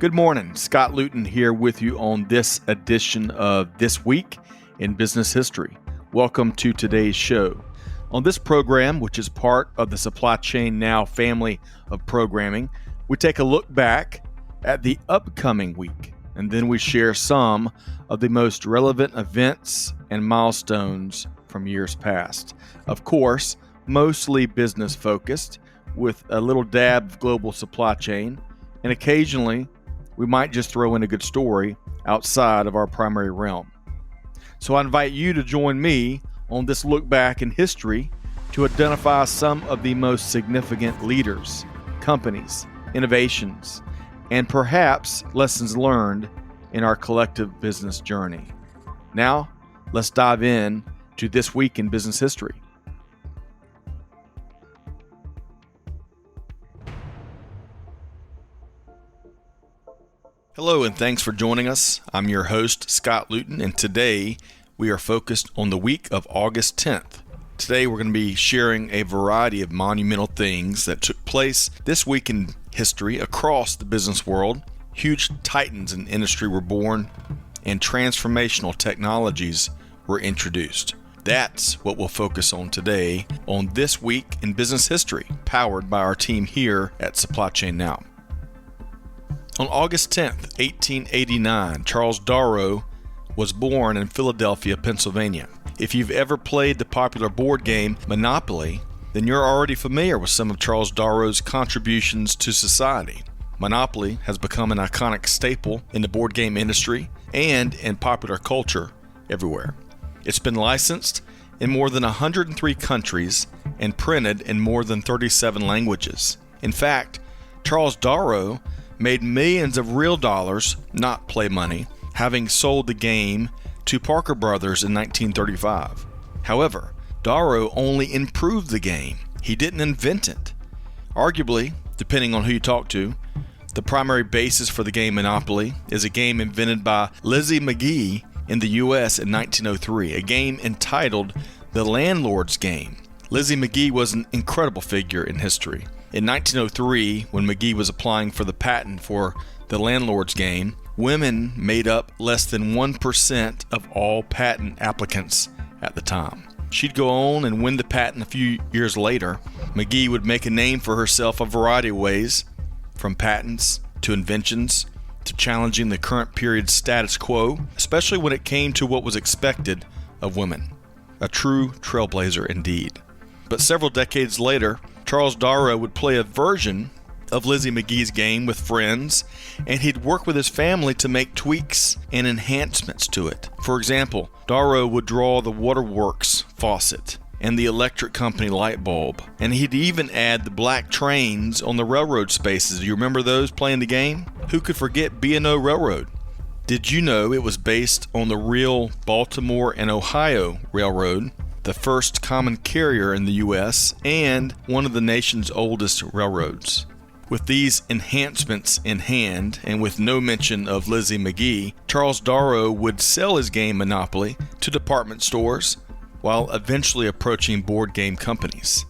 Good morning. Scott Luton here with you on this edition of This Week in Business History. Welcome to today's show. On this program, which is part of the Supply Chain Now family of programming, we take a look back at the upcoming week, and then we share some of the most relevant events and milestones from years past. Of course, mostly business focused, with a little dab of global supply chain, and occasionally we might just throw in a good story outside of our primary realm. So I invite you to join me on this look back in history to identify some of the most significant leaders, companies, innovations, and perhaps lessons learned in our collective business journey. Now, let's dive in to This Week in Business History. Hello, and thanks for joining us. I'm your host, Scott Luton, and today we are focused on the week of August 10th. Today we're going to be sharing a variety of monumental things that took place this week in history across the business world. Huge titans in industry were born, and transformational technologies were introduced. That's what we'll focus on today on This Week in Business History, powered by our team here at Supply Chain Now. On August 10th, 1889, Charles Darrow was born in Philadelphia, Pennsylvania. If you've ever played the popular board game Monopoly, then you're already familiar with some of Charles Darrow's contributions to society. Monopoly has become an iconic staple in the board game industry and in popular culture everywhere. It's been licensed in more than 103 countries and printed in more than 37 languages. In fact, Charles Darrow made millions of real dollars, not play money, having sold the game to Parker Brothers in 1935. However, Darrow only improved the game. He didn't invent it. Arguably, depending on who you talk to, the primary basis for the game Monopoly is a game invented by Lizzie McGee in the U.S. in 1903, a game entitled The Landlord's Game. Lizzie McGee was an incredible figure in history. In 1903, when McGee was applying for the patent for The Landlord's Game, women made up less than 1% of all patent applicants at the time. She'd go on and win the patent a few years later. McGee would make a name for herself a variety of ways, from patents to inventions to challenging the current period's status quo, especially when it came to what was expected of women. A true trailblazer indeed. But several decades later, Charles Darrow would play a version of Lizzie McGee's game with friends, and he'd work with his family to make tweaks and enhancements to it. For example, Darrow would draw the waterworks faucet and the electric company light bulb, and he'd even add the black trains on the railroad spaces. Do you remember those playing the game? Who could forget B&O Railroad? Did you know it was based on the real Baltimore and Ohio Railroad, the first common carrier in the U.S., and one of the nation's oldest railroads? With these enhancements in hand, and with no mention of Lizzie McGee, Charles Darrow would sell his game Monopoly to department stores while eventually approaching board game companies.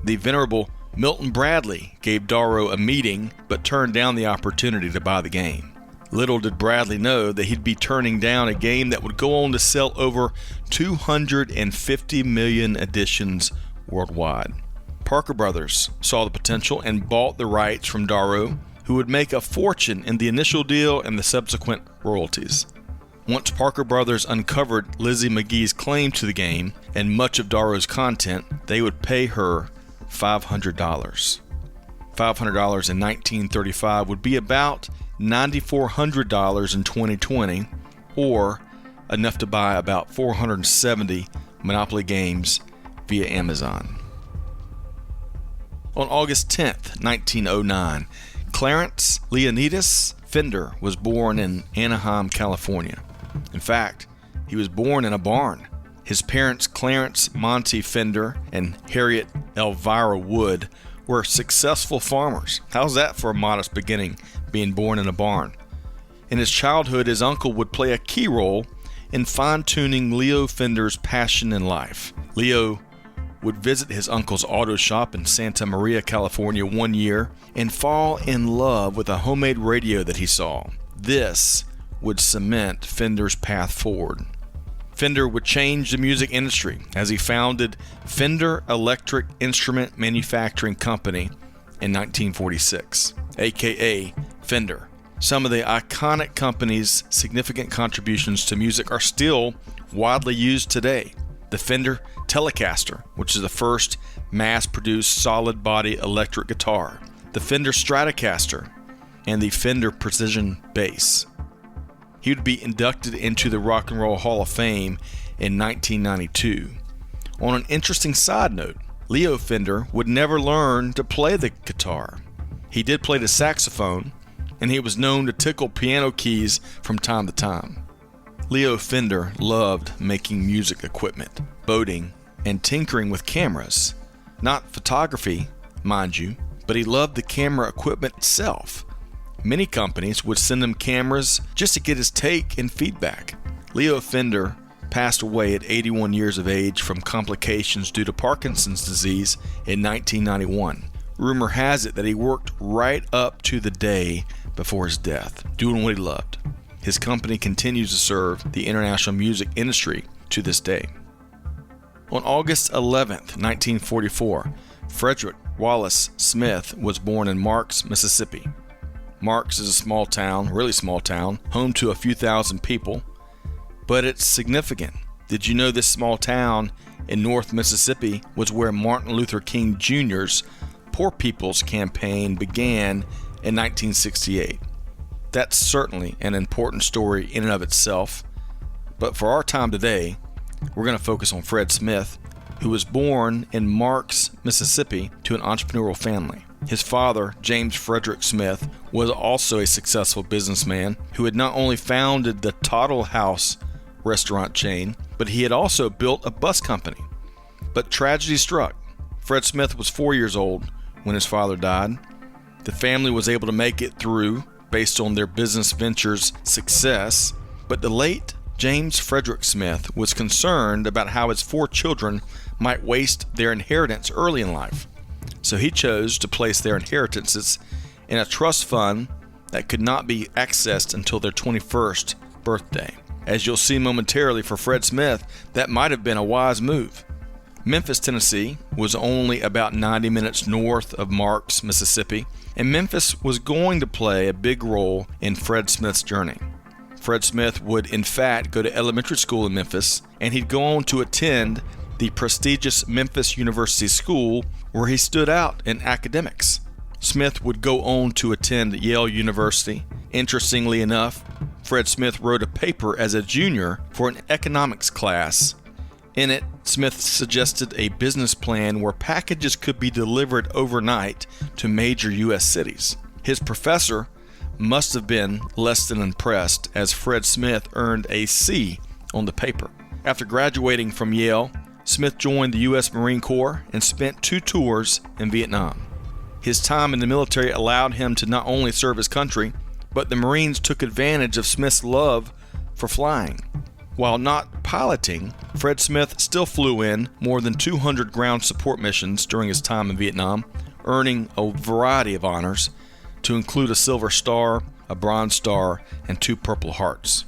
The venerable Milton Bradley gave Darrow a meeting but turned down the opportunity to buy the game. Little did Bradley know that he'd be turning down a game that would go on to sell over 250 million editions worldwide. Parker Brothers saw the potential and bought the rights from Darrow, who would make a fortune in the initial deal and the subsequent royalties. Once Parker Brothers uncovered Lizzie McGee's claim to the game and much of Darrow's content, they would pay her $500. $500 in 1935 would be about $9,400 in 2020, or enough to buy about 470 Monopoly games via Amazon. On August 10th, 1909, Clarence Leonidas Fender was born in Anaheim, California. In fact, he was born in a barn. His parents, Clarence Monty Fender and Harriet Elvira Wood, were successful farmers. How's that for a modest beginning, being born in a barn? In his childhood, his uncle would play a key role in fine-tuning Leo Fender's passion in life. Leo would visit his uncle's auto shop in Santa Maria, California one year and fall in love with a homemade radio that he saw. This would cement Fender's path forward. Fender would change the music industry as he founded Fender Electric Instrument Manufacturing Company in 1946, aka Fender. Some of the iconic company's significant contributions to music are still widely used today. The Fender Telecaster, which is the first mass-produced solid-body electric guitar, the Fender Stratocaster, and the Fender Precision Bass. He would be inducted into the Rock and Roll Hall of Fame in 1992. On an interesting side note, Leo Fender would never learn to play the guitar. He did play the saxophone, and he was known to tickle piano keys from time to time. Leo Fender loved making music equipment, boating, and tinkering with cameras. Not photography, mind you, but he loved the camera equipment itself. Many companies would send him cameras just to get his take and feedback. Leo Fender passed away at 81 years of age from complications due to Parkinson's disease in 1991. Rumor has it that he worked right up to the day before his death, doing what he loved. His company continues to serve the international music industry to this day. On August 11th, 1944, Frederick Wallace Smith was born in Marks, Mississippi. Marks is a small town, really small town, home to a few thousand people, but it's significant. Did you know this small town in North Mississippi was where Martin Luther King Jr.'s Poor People's Campaign began in 1968? That's certainly an important story in and of itself, but for our time today, we're going to focus on Fred Smith, who was born in Marks, Mississippi, to an entrepreneurial family. His father, James Frederick Smith, was also a successful businessman who had not only founded the Tottle House restaurant chain, but he had also built a bus company. But tragedy struck. Fred Smith was 4 years old when his father died. The family was able to make it through based on their business venture's success, but the late James Frederick Smith was concerned about how his 4 children might waste their inheritance early in life. So he chose to place their inheritances in a trust fund that could not be accessed until their 21st birthday. As you'll see momentarily, for Fred Smith, that might have been a wise move. Memphis, Tennessee was only about 90 minutes north of Marks, Mississippi, and Memphis was going to play a big role in Fred Smith's journey. Fred Smith would in fact go to elementary school in Memphis, and he'd go on to attend the prestigious Memphis University School, where he stood out in academics. Smith would go on to attend Yale University. Interestingly enough, Fred Smith wrote a paper as a junior for an economics class. In it, Smith suggested a business plan where packages could be delivered overnight to major U.S. cities. His professor must have been less than impressed, as Fred Smith earned a C on the paper. After graduating from Yale, Smith joined the U.S. Marine Corps and spent 2 tours in Vietnam. His time in the military allowed him to not only serve his country, but the Marines took advantage of Smith's love for flying. While not piloting, Fred Smith still flew in more than 200 ground support missions during his time in Vietnam, earning a variety of honors, to include a Silver Star, a Bronze Star, and 2 Purple Hearts.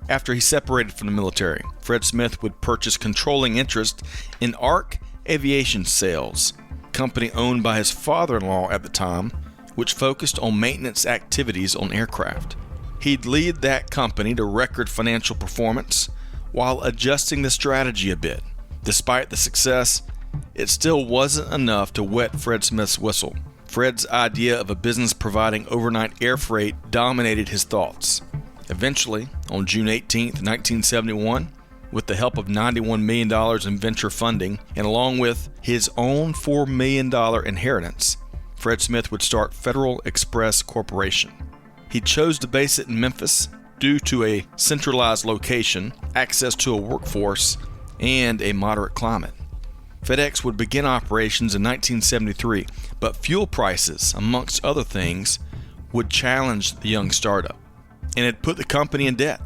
After he separated from the military, Fred Smith would purchase controlling interest in Arc Aviation Sales, a company owned by his father-in-law at the time, which focused on maintenance activities on aircraft. He'd lead that company to record financial performance while adjusting the strategy a bit. Despite the success, it still wasn't enough to wet Fred Smith's whistle. Fred's idea of a business providing overnight air freight dominated his thoughts. Eventually, on June 18, 1971, with the help of $91 million in venture funding and along with his own $4 million inheritance, Fred Smith would start Federal Express Corporation. He chose to base it in Memphis due to a centralized location, access to a workforce, and a moderate climate. FedEx would begin operations in 1973, but fuel prices, amongst other things, would challenge the young startup, and it put the company in debt.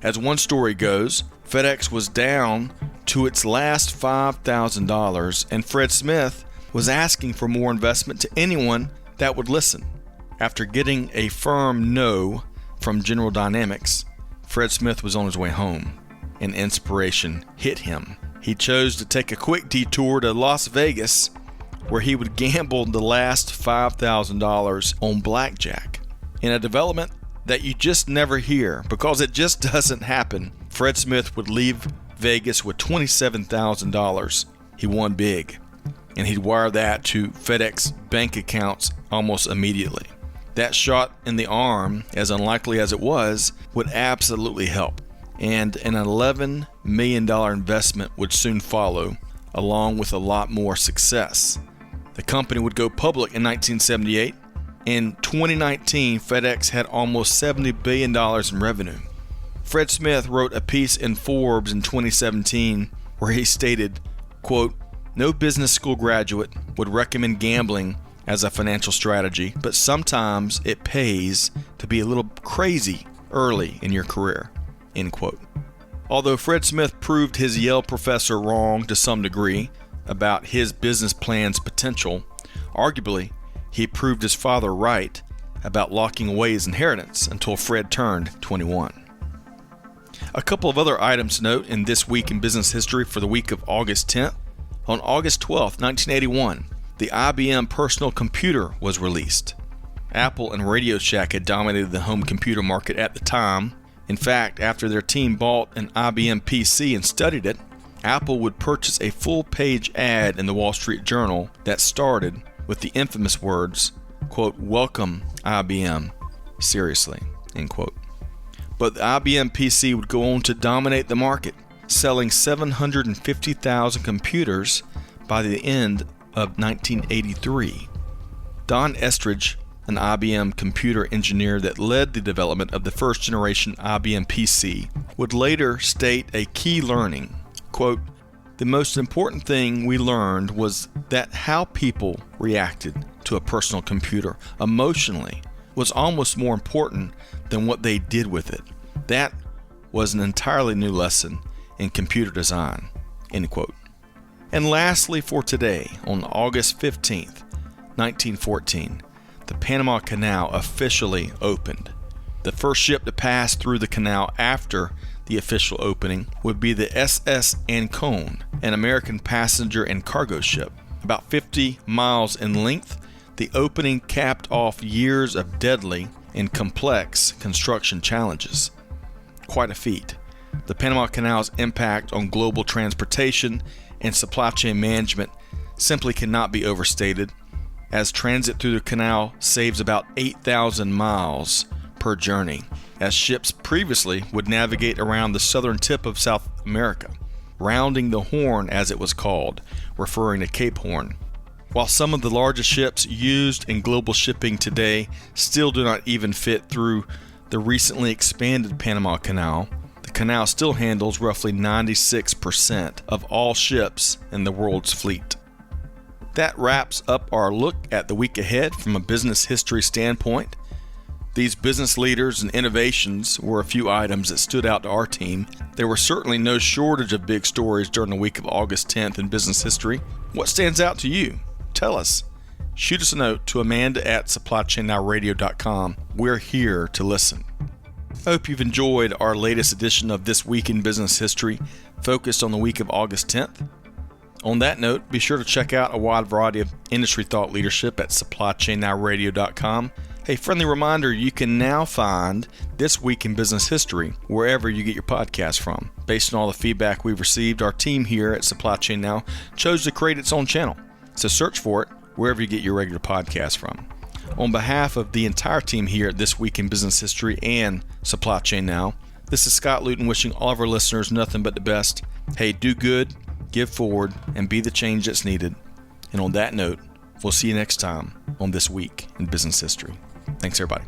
As one story goes, FedEx was down to its last $5,000, and Fred Smith was asking for more investment to anyone that would listen. After getting a firm no from General Dynamics, Fred Smith was on his way home, and inspiration hit him. He chose to take a quick detour to Las Vegas, where he would gamble the last $5,000 on blackjack. In a development that you just never hear because it just doesn't happen, Fred Smith would leave Vegas with $27,000. He won big, and he'd wire that to FedEx bank accounts almost immediately. That shot in the arm, as unlikely as it was, would absolutely help, and an $11 million investment would soon follow, along with a lot more success. The company would go public in 1978. In 2019, FedEx had almost $70 billion in revenue. Fred Smith wrote a piece in Forbes in 2017 where he stated, quote, "No business school graduate would recommend gambling as a financial strategy, but sometimes it pays to be a little crazy early in your career," end quote. Although Fred Smith proved his Yale professor wrong to some degree about his business plan's potential, arguably he proved his father right about locking away his inheritance until Fred turned 21. A couple of other items to note in This Week in Business History for the week of August 10th. On August 12th, 1981, the IBM personal computer was released. Apple and Radio Shack had dominated the home computer market at the time. In fact, after their team bought an IBM PC and studied it, Apple would purchase a full-page ad in the Wall Street Journal that started with the infamous words, quote, "Welcome IBM, seriously," end quote. But the IBM PC would go on to dominate the market, selling 750,000 computers by the end of 1983. Don Estridge, an IBM computer engineer that led the development of the first generation IBM PC, would later state a key learning, quote, "The most important thing we learned was that how people reacted to a personal computer emotionally was almost more important than what they did with it. That was an entirely new lesson in computer design," end quote. And lastly for today, on August 15th, 1914, the Panama Canal officially opened. The first ship to pass through the canal after the official opening would be the SS Ancon, an American passenger and cargo ship. About 50 miles in length, the opening capped off years of deadly and complex construction challenges. Quite a feat. The Panama Canal's impact on global transportation and supply chain management simply cannot be overstated, as transit through the canal saves about 8,000 miles per journey, as ships previously would navigate around the southern tip of South America, rounding the Horn as it was called, referring to Cape Horn. While some of the largest ships used in global shipping today still do not even fit through the recently expanded Panama Canal, the canal still handles roughly 96% of all ships in the world's fleet. That wraps up our look at the week ahead from a business history standpoint. These business leaders and innovations were a few items that stood out to our team. There were certainly no shortage of big stories during the week of August 10th in business history. What stands out to you? Tell us. Shoot us a note to amanda@supplychainnowradio.com. We're here to listen. I hope you've enjoyed our latest edition of This Week in Business History, focused on the week of August 10th. On that note, be sure to check out a wide variety of industry thought leadership at supplychainnowradio.com. A friendly reminder, you can now find This Week in Business History wherever you get your podcast from. Based on all the feedback we've received, our team here at Supply Chain Now chose to create its own channel. So search for it wherever you get your regular podcast from. On behalf of the entire team here at This Week in Business History and Supply Chain Now, this is Scott Luton wishing all of our listeners nothing but the best. Hey, do good, give forward, and be the change that's needed. And on that note, we'll see you next time on This Week in Business History. Thanks, everybody.